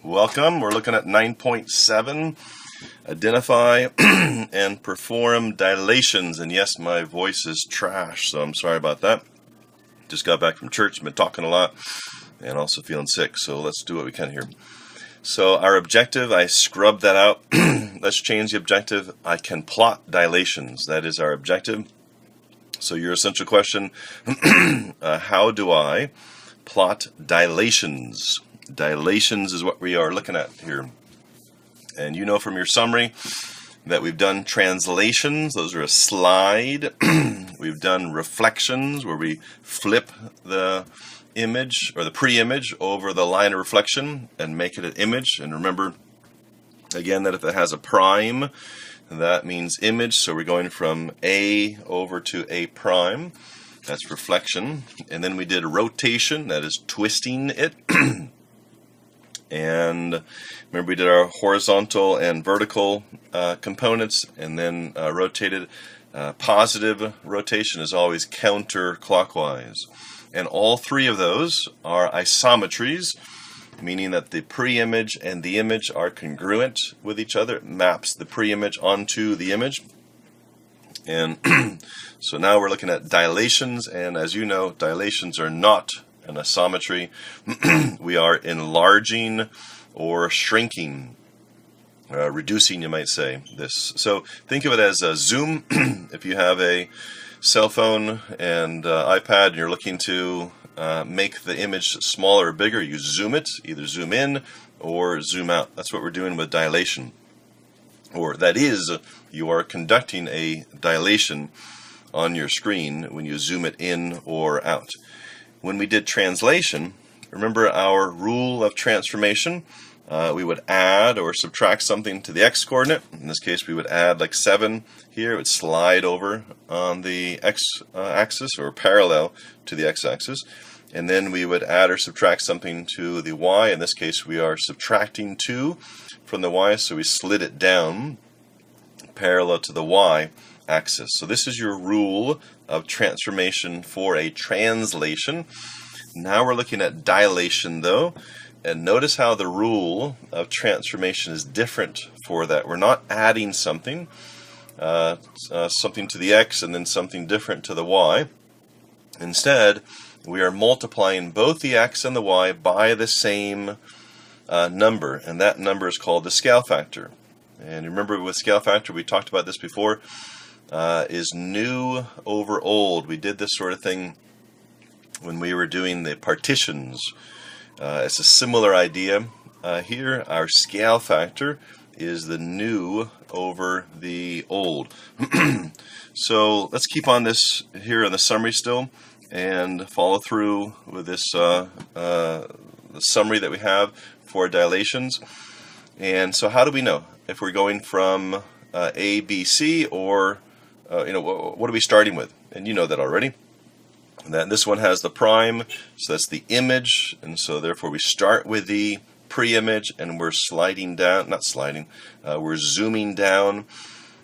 Welcome. We're looking at 9.7, identify and perform dilations. And yes, my voice is trash, so I'm sorry about that. Just got back from church, been talking a lot, and also feeling sick, so let's do what we can here. So our objective, I scrubbed that out. Let's change the objective. I can plot dilations. That is our objective. So your essential question, how do I plot dilations? Dilations is what we are looking at here. And you know from your summary that we've done translations. Those are a slide. We've done reflections, where we flip the image or the pre-image over the line of reflection and make it an image. And remember, again, that if it has a prime, that means image. So we're going from A over to A prime. That's reflection. And then we did rotation. That is twisting it. And remember, we did our horizontal and vertical components, and then rotated. Positive rotation is always counterclockwise. And all three of those are isometries, meaning that the pre-image and the image are congruent with each other. It maps the pre-image onto the image. And so now we're looking at dilations, and as you know, dilations are not an isometry. We are enlarging or shrinking, reducing, you might say, this. So think of it as a zoom. If you have a cell phone and iPad and you're looking to make the image smaller or bigger, you zoom it, either zoom in or zoom out. That's what we're doing with dilation. Or that is, you are conducting a dilation on your screen when you zoom it in or out. When we did translation, remember our rule of transformation? We would add or subtract something to the x-coordinate. In this case, we would add like 7 here. It would slide over on the x-axis or parallel to the x-axis. And then we would add or subtract something to the y. In this case, we are subtracting 2 from the y, so we slid it down parallel to the y-axis. So this is your rule of transformation for a translation. Now we're looking at dilation, though. And notice how the rule of transformation is different for that. We're not adding something, something to the x and then something different to the y. Instead, we are multiplying both the x and the y by the same number, and that number is called the scale factor. And remember, with scale factor, we talked about this before, is new over old. We did this sort of thing when we were doing the partitions. It's a similar idea. Here, our scale factor is the new over the old. So let's keep on this here in the summary still and follow through with this the summary that we have for dilations. And so how do we know if we're going from A, B, C, or what are we starting with? And you know that already. That this one has the prime, so that's the image, and so therefore we start with the pre-image and we're sliding down, not sliding, we're zooming down,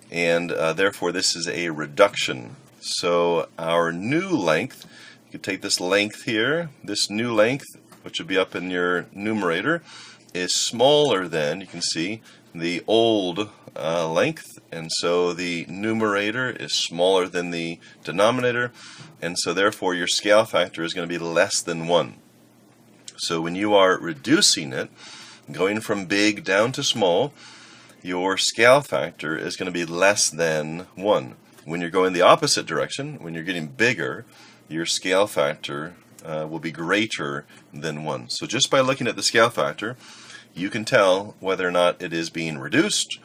and therefore this is a reduction. So our new length, you can take this length here, this new length, which would be up in your numerator, is smaller than, you can see, the old length, and so the numerator is smaller than the denominator, and so therefore your scale factor is going to be less than 1. So when you are reducing it, going from big down to small, your scale factor is going to be less than 1. When you're going the opposite direction, when you're getting bigger, your scale factor will be greater than 1. So just by looking at the scale factor, you can tell whether or not it is being reduced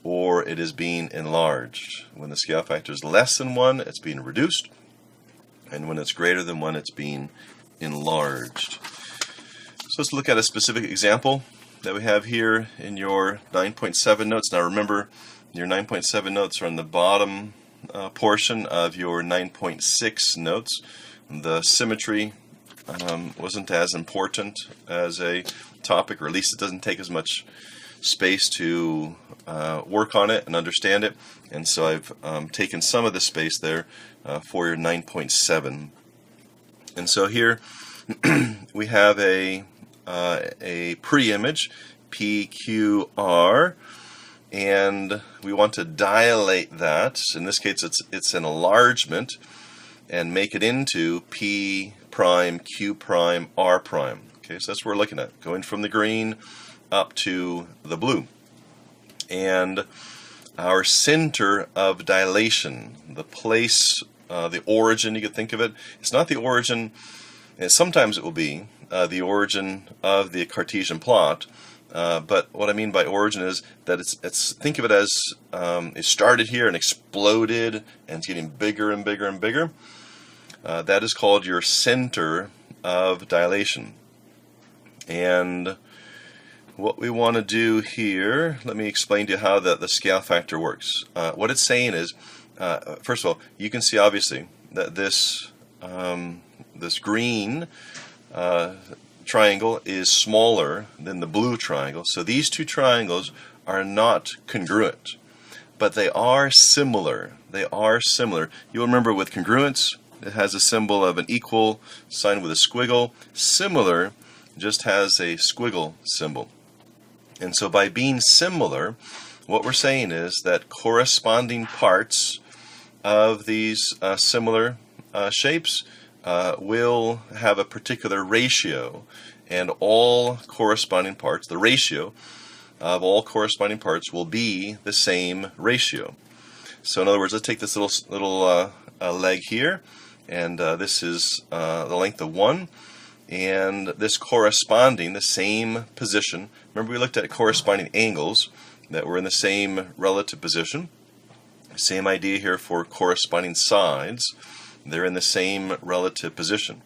or it is being enlarged. When the scale factor is less than 1, it's being reduced, and when it's greater than 1, it's being enlarged. So let's look at a specific example that we have here in your 9.7 notes. Now remember, your 9.7 notes are in the bottom portion of your 9.6 notes. The symmetry wasn't as important as a topic, or at least it doesn't take as much space to work on it and understand it, and so I've taken some of the space there for your 9.7. And so here we have a pre-image PQR, and we want to dilate that. In this case, it's an enlargement, and make it into P prime, Q prime, R prime. Okay, so that's what we're looking at, going from the green up to the blue. And our center of dilation, the place, the origin, you could think of it. It's not the origin, and sometimes it will be the origin of the Cartesian plot. But what I mean by origin is that it's think of it as it started here and exploded, and it's getting bigger and bigger and bigger. That is called your center of dilation. And what we want to do here, let me explain to you how the scale factor works. What it's saying is, first of all, you can see obviously that this green triangle is smaller than the blue triangle. So these two triangles are not congruent, but they are similar. They are similar. You'll remember with congruence, it has a symbol of an equal sign with a squiggle. Similar just has a squiggle symbol. And so by being similar, what we're saying is that corresponding parts of these similar shapes will have a particular ratio, and all corresponding parts, the ratio of all corresponding parts will be the same ratio. So in other words, let's take this little leg here, and this is the length of 1, and this corresponding, the same position. Remember, we looked at corresponding angles that were in the same relative position. Same idea here for corresponding sides. They're in the same relative position.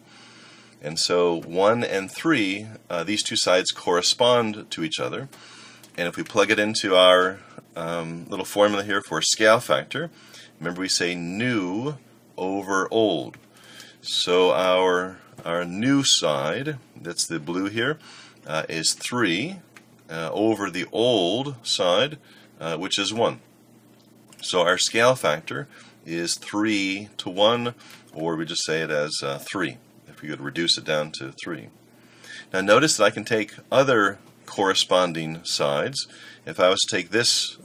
And so 1 and 3, these two sides correspond to each other. And if we plug it into our little formula here for scale factor, remember we say new over old. So our new side, that's the blue here, is 3 over the old side, which is 1. So our scale factor is 3 to 1, or we just say it as 3, if we could reduce it down to 3. Now notice that I can take other corresponding sides. If I was to take this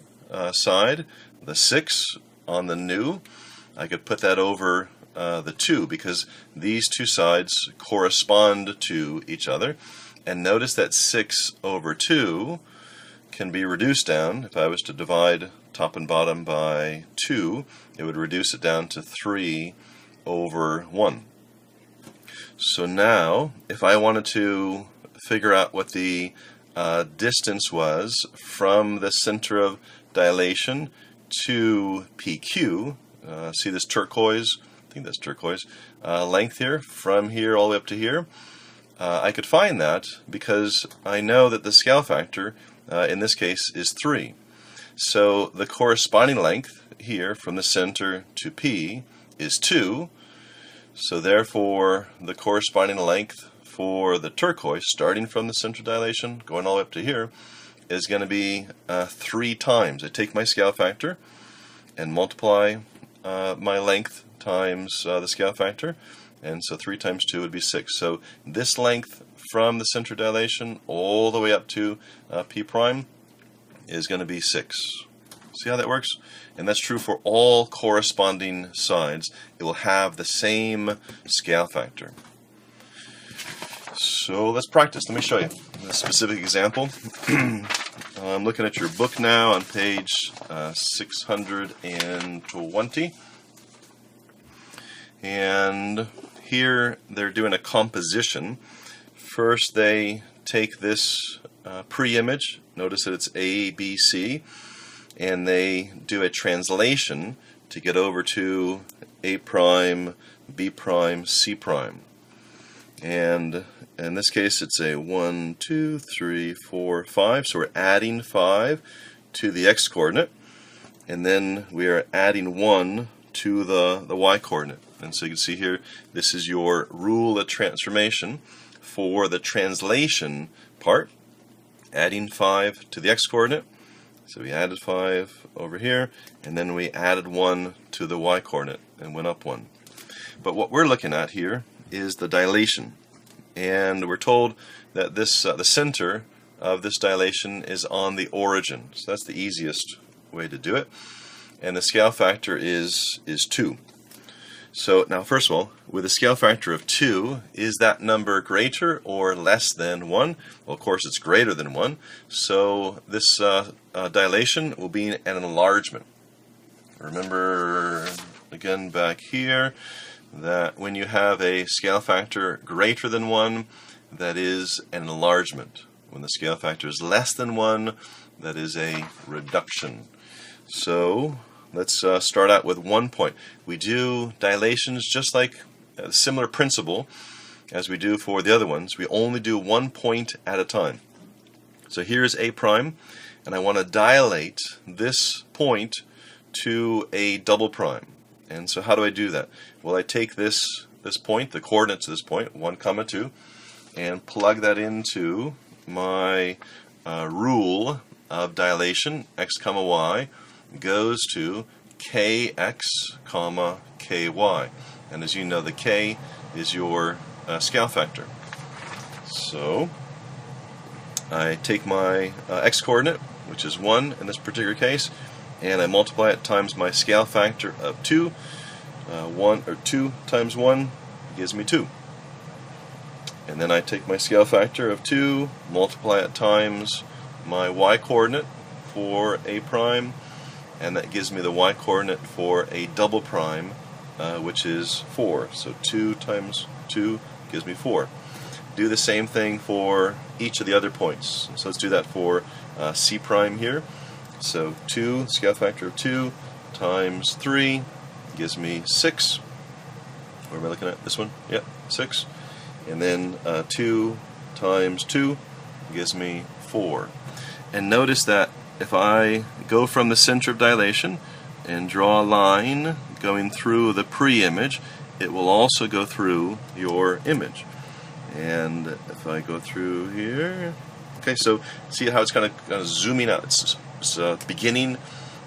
side, the 6 on the new, I could put that over the 2, because these two sides correspond to each other. And notice that 6 over 2 can be reduced down. If I was to divide top and bottom by 2, it would reduce it down to 3 over 1. So now, if I wanted to figure out what the distance was from the center of dilation to PQ, see this turquoise, I think that's turquoise, length here, from here all the way up to here, I could find that because I know that the scale factor in this case is 3. So the corresponding length here from the center to P is 2. So therefore the corresponding length for the turquoise, starting from the center dilation, going all the way up to here, is going to be 3 times. I take my scale factor and multiply my length times the scale factor, and so 3 times 2 would be 6. So this length from the center dilation all the way up to P prime is going to be 6. See how that works? And that's true for all corresponding sides. It will have the same scale factor. So let's practice. Let me show you a specific example. I'm looking at your book now on page 620. And here they're doing a composition. First they take this pre-image, notice that it's A, B, C, and they do a translation to get over to A prime, B prime, C prime. And in this case it's a 1, 2, 3, 4, 5, so we're adding 5 to the x coordinate, and then we are adding 1 to the y coordinate. And so you can see here, this is your rule of transformation for the translation part, adding 5 to the x coordinate. So we added 5 over here, and then we added 1 to the y coordinate and went up 1. But what we're looking at here is the dilation, and we're told that this the center of this dilation is on the origin. So that's the easiest way to do it. And the scale factor is 2. So now, first of all, with a scale factor of 2, is that number greater or less than 1? Well, of course, it's greater than 1. So this dilation will be an enlargement. Remember, again, back here, that when you have a scale factor greater than 1, that is an enlargement. When the scale factor is less than 1, that is a reduction. So let's start out with 1 point. We do dilations just like a similar principle as we do for the other ones. We only do 1 point at a time. So here's A prime, and I want to dilate this point to a double prime. And so how do I do that? Well, I take this point, the coordinates of this point, 1, 2, and plug that into my rule of dilation, x, y, goes to kx, ky. And as you know, the k is your scale factor. So I take my x coordinate, which is 1 in this particular case, and I multiply it times my scale factor of 2. 2 times 1 gives me 2. And then I take my scale factor of 2, multiply it times my y coordinate for A prime, and that gives me the y coordinate for a double prime, which is 4. So 2 times 2 gives me 4. Do the same thing for each of the other points. So let's do that for C prime here. So 2, scale factor of 2 times 3 gives me 6. Where am I looking at? This one? Yep, 6. And then 2 times 2 gives me 4. And notice that if I go from the center of dilation and draw a line going through the pre-image, it will also go through your image. And if I go through here, okay, so see how it's kind of zooming out. It's beginning.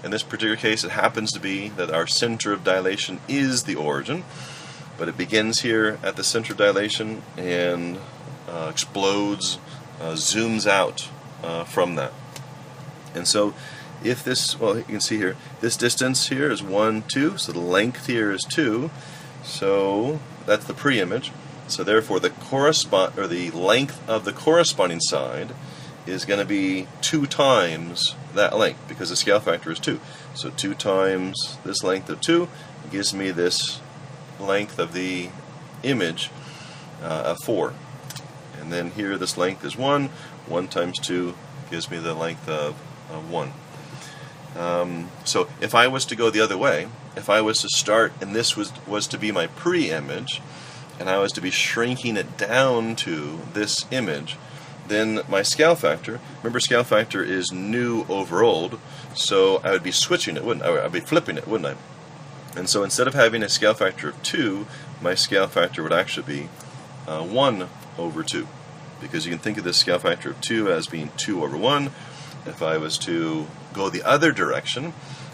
In this particular case, it happens to be that our center of dilation is the origin, but it begins here at the center of dilation and explodes, zooms out from that. And so if this, well, you can see here, this distance here is 1, 2, so the length here is 2, so that's the pre-image. So therefore the length of the corresponding side is going to be 2 times that length, because the scale factor is 2. So 2 times this length of 2 gives me this length of the image of 4. And then here this length is 1. 1 times 2 gives me the length of 1. So if I was to go the other way, if I was to start and this was to be my pre-image, and I was to be shrinking it down to this image, then my scale factor, remember scale factor is new over old, so I would be switching it, wouldn't I? I'd be flipping it, wouldn't I? And so instead of having a scale factor of 2, my scale factor would actually be 1 over 2. Because you can think of this scale factor of 2 as being 2 over 1. If I was to go the other direction,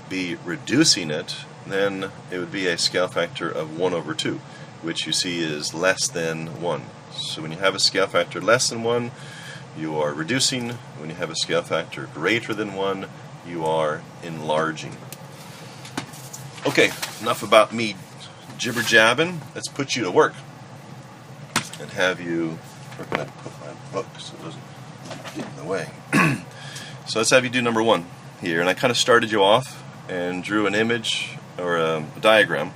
be reducing it, then it would be a scale factor of 1 over 2, which you see is less than 1. So when you have a scale factor less than 1, you are reducing. When you have a scale factor greater than 1, you are enlarging. Okay, enough about me jibber-jabbing. Let's put you to work and have you, where can I put my book so it doesn't get in the way? So let's have you do number 1 here. And I kind of started you off and drew an image or a diagram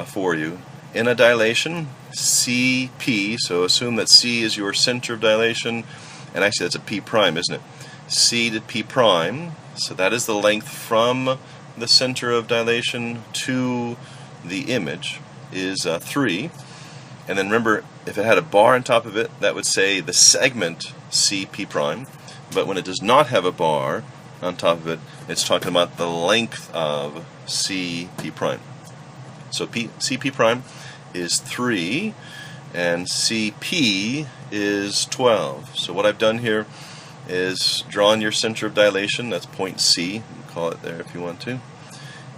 for you. In a dilation, CP, so assume that C is your center of dilation, and actually that's a P prime, isn't it? C to P prime, so that is the length from the center of dilation to the image, is 3. And then remember, if it had a bar on top of it, that would say the segment CP prime. But when it does not have a bar on top of it, it's talking about the length of CP prime. So CP prime is 3, and CP is 12. So what I've done here is drawn your center of dilation, that's point C, you can call it there if you want to.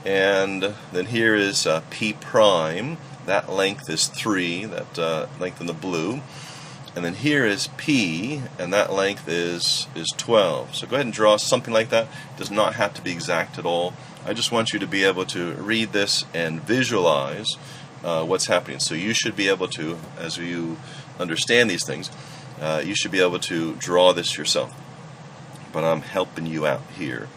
And then here is P prime, that length is 3, that length in the blue. and then here is P, and that length is 12. So go ahead and draw something like that. It does not have to be exact at all. I just want you to be able to read this and visualize what's happening. So you should be able to, as you understand these things, you should be able to draw this yourself. But I'm helping you out here.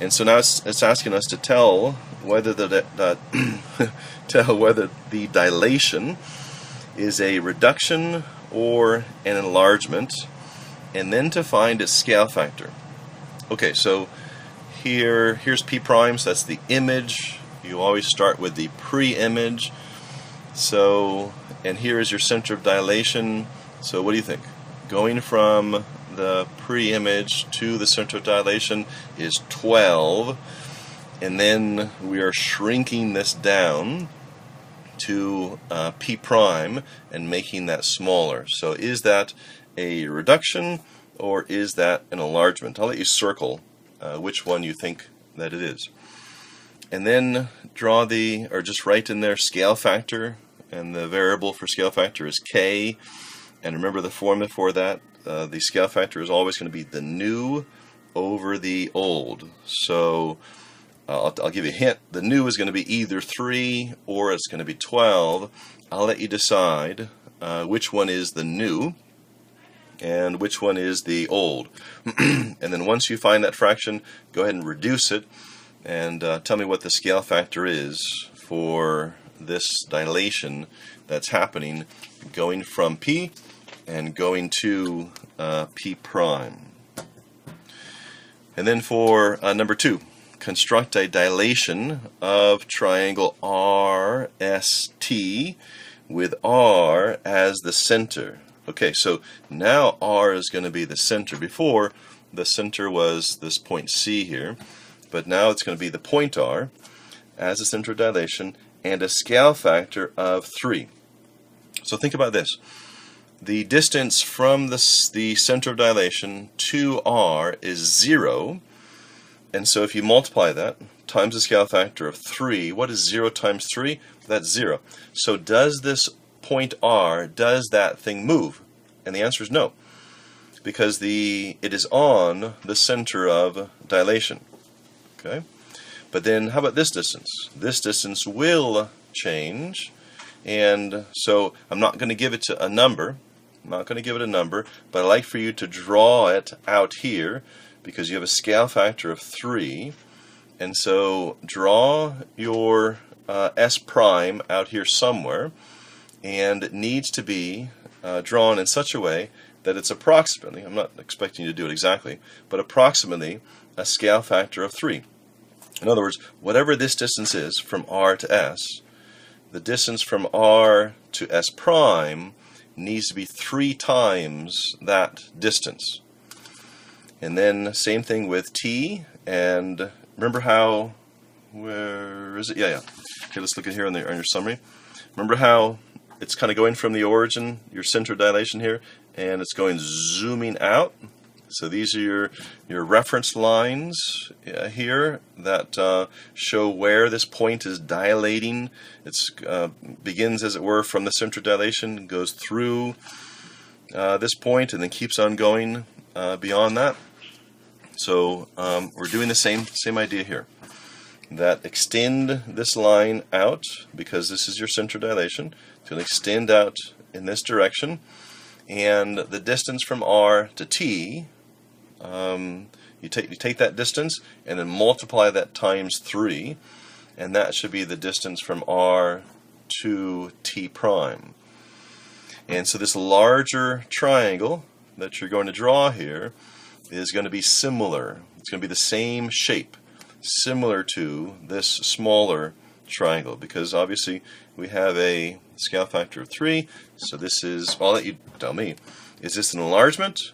And so now it's asking us to tell whether tell whether the dilation is a reduction or an enlargement, and then to find its scale factor. Okay, so here's P prime, so that's the image. You always start with the pre-image. So, and here is your center of dilation. So what do you think? Going from the pre-image to the center of dilation is 12, and then we are shrinking this down to P prime and making that smaller. So is that a reduction or is that an enlargement? I'll let you circle which one you think that it is. And then draw or just write in there scale factor, and the variable for scale factor is K. And remember the formula for that. The scale factor is always going to be the new over the old. So I'll give you a hint. The new is going to be either 3 or it's going to be 12. I'll let you decide which one is the new and which one is the old. And then once you find that fraction, go ahead and reduce it and tell me what the scale factor is for this dilation that's happening going from P and going to P prime. And then for number 2, construct a dilation of triangle RST with R as the center. Okay, so now R is going to be the center. Before, the center was this point C here, but now it's going to be the point R as the center of dilation and a scale factor of 3. So think about this. The distance from the center of dilation to R is 0, and so if you multiply that times the scale factor of 3, what is 0 times 3? That's 0. So does this point R, does that thing move? And the answer is no, because it is on the center of dilation. Okay, but then how about this distance? This distance will change, and so I'm not going to give it a number. I'm not going to give it a number, but I'd like for you to draw it out here because you have a scale factor of 3, and so draw your S prime out here somewhere, and it needs to be drawn in such a way that it's approximately, I'm not expecting you to do it exactly, but approximately a scale factor of 3. In other words, whatever this distance is from R to S, the distance from R to S prime needs to be 3 times that distance. And then same thing with T, and remember how, where is it? Yeah. Okay, let's look at here on your summary. Remember how it's kind of going from the origin, your center of dilation here, and it's going zooming out. So these are your reference lines here that show where this point is dilating. It begins, as it were, from the center of dilation, goes through this point, and then keeps on going beyond that. So we're doing the same idea here. That extend this line out, because this is your center of dilation. It's going to extend out in this direction, and the distance from R to T, you take that distance and then multiply that times 3, and that should be the distance from R to T prime. And so this larger triangle that you're going to draw here is going to be similar. It's going to be the same shape, similar to this smaller triangle, because obviously we have a scale factor of 3. So this is, I'll let you tell me, is this an enlargement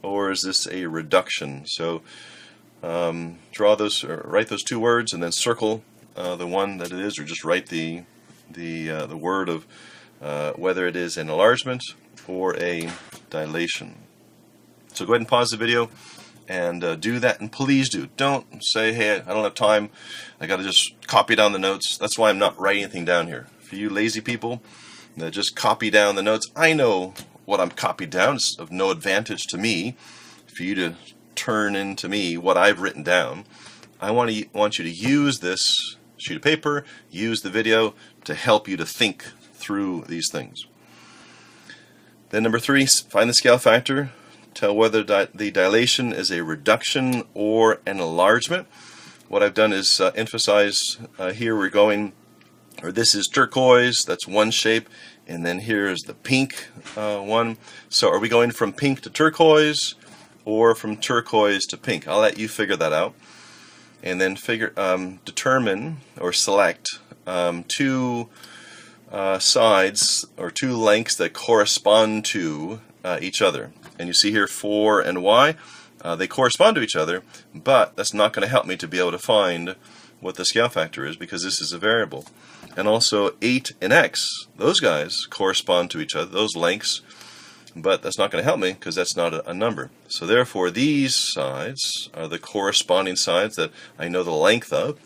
or is this a reduction? So draw those, or write those 2 words, and then circle the one that it is, or just write the word of whether it is an enlargement or a dilation. So go ahead and pause the video and do that, and please don't say, hey, I don't have time, I got to just copy down the notes. That's why I'm not writing anything down here. For you lazy people that just copy down the notes, I know what I'm copied down. It's of no advantage to me for you to turn into me what I've written down. I want you to use this sheet of paper, use the video to help you to think through these things. Then number 3, find the scale factor. Tell whether the dilation is a reduction or an enlargement. What I've done is emphasize here we're going, or this is turquoise, that's one shape, and then here's the pink one. So are we going from pink to turquoise or from turquoise to pink? I'll let you figure that out. And then determine or select two sides or two lengths that correspond to each other. And you see here 4 and y, they correspond to each other, but that's not going to help me to be able to find what the scale factor is because this is a variable. And also 8 and x, those guys correspond to each other, those lengths, but that's not going to help me because that's not a number. So therefore these sides are the corresponding sides that I know the length of.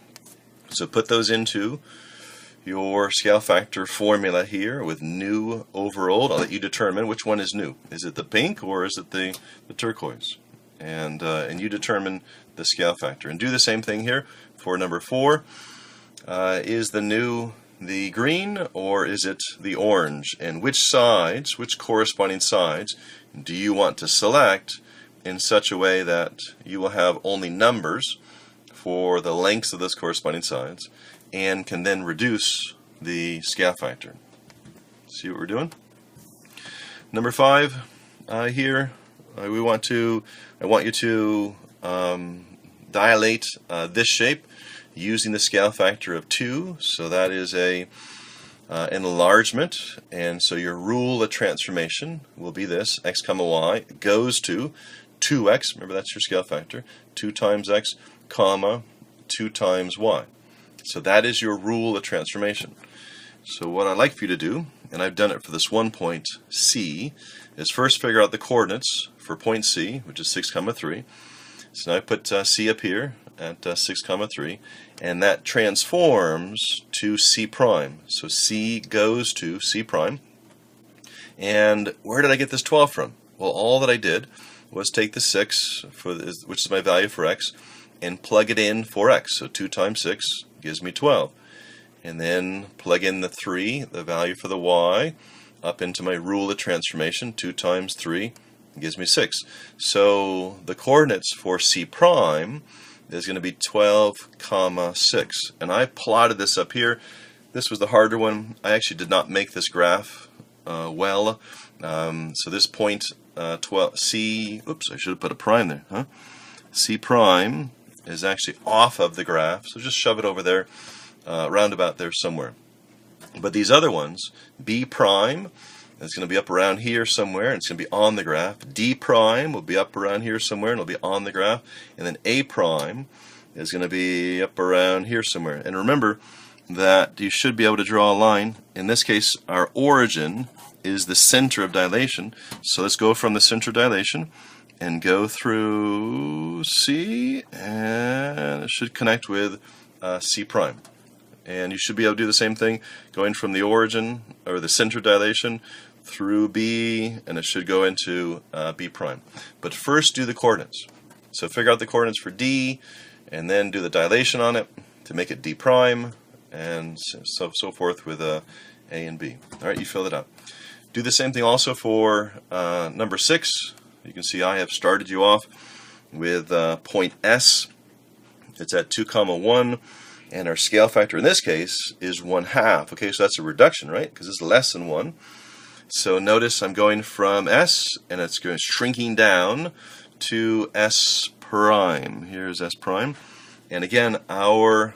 So put those into your scale factor formula here with new over old. I'll let you determine which one is new. Is it the pink or is it the turquoise? And you determine the scale factor. And do the same thing here for number 4. Is the new the green or is it the orange? And which sides, which corresponding sides do you want to select in such a way that you will have only numbers for the lengths of those corresponding sides and can then reduce the scale factor? See what we're doing? Number 5 here, I want you to dilate this shape using the scale factor of 2. So that is an enlargement, and so your rule of transformation will be this: x comma y goes to 2x, remember that's your scale factor, 2 times x comma 2 times y. So that is your rule of transformation. So what I'd like for you to do, and I've done it for this one point C, is first figure out the coordinates for point C, which is 6 comma 3. So now I put C up here at 6 comma 3, and that transforms to C prime. So C goes to C prime. And where did I get this 12 from? Well, all that I did was take the 6, which is my value for x, and plug it in for x. So 2 times 6 gives me 12. And then plug in the 3, the value for the y, up into my rule of transformation. 2 times 3 gives me 6. So the coordinates for C prime is going to be 12 comma 6. And I plotted this up here. This was the harder one. I actually did not make this graph well. So this point 12 C, oops, I should have put a prime there, huh? C prime is actually off of the graph, so just shove it over there, roundabout there somewhere. But these other ones, B prime is going to be up around here somewhere, and it's going to be on the graph. D prime will be up around here somewhere, and it'll be on the graph. And then A prime is going to be up around here somewhere. And remember that you should be able to draw a line. In this case, our origin is the center of dilation. So let's go from the center of dilation and go through C, and it should connect with C prime. And you should be able to do the same thing going from the origin or the center of dilation through B, and it should go into B prime. But first do the coordinates. So figure out the coordinates for D and then do the dilation on it to make it D prime, and so forth with A and B. Alright, you filled it out. Do the same thing also for number 6. You can see I have started you off with point S. It's at 2 comma 1. And our scale factor in this case is 1/2. Okay, so that's a reduction, right? Because it's less than 1. So notice I'm going from S, and it's going shrinking down to S prime. Here's S prime. And again, our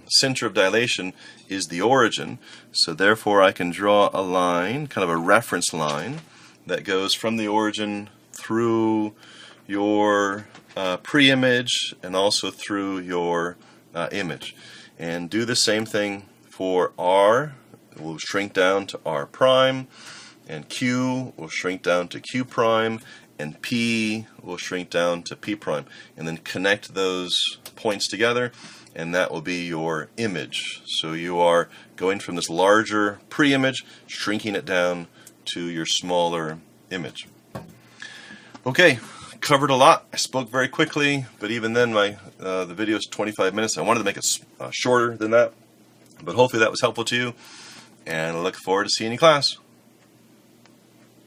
center of dilation is the origin. So therefore I can draw a line, kind of a reference line, that goes from the origin through your pre-image and also through your image. And do the same thing for R. It will shrink down to R prime, and Q will shrink down to Q prime, and P will shrink down to P prime. And then connect those points together, and that will be your image. So you are going from this larger pre-image, shrinking it down to your smaller image. Okay, covered a lot. I spoke very quickly, but even then the video is 25 minutes. I wanted to make it shorter than that, but hopefully that was helpful to you, and I look forward to seeing you in class.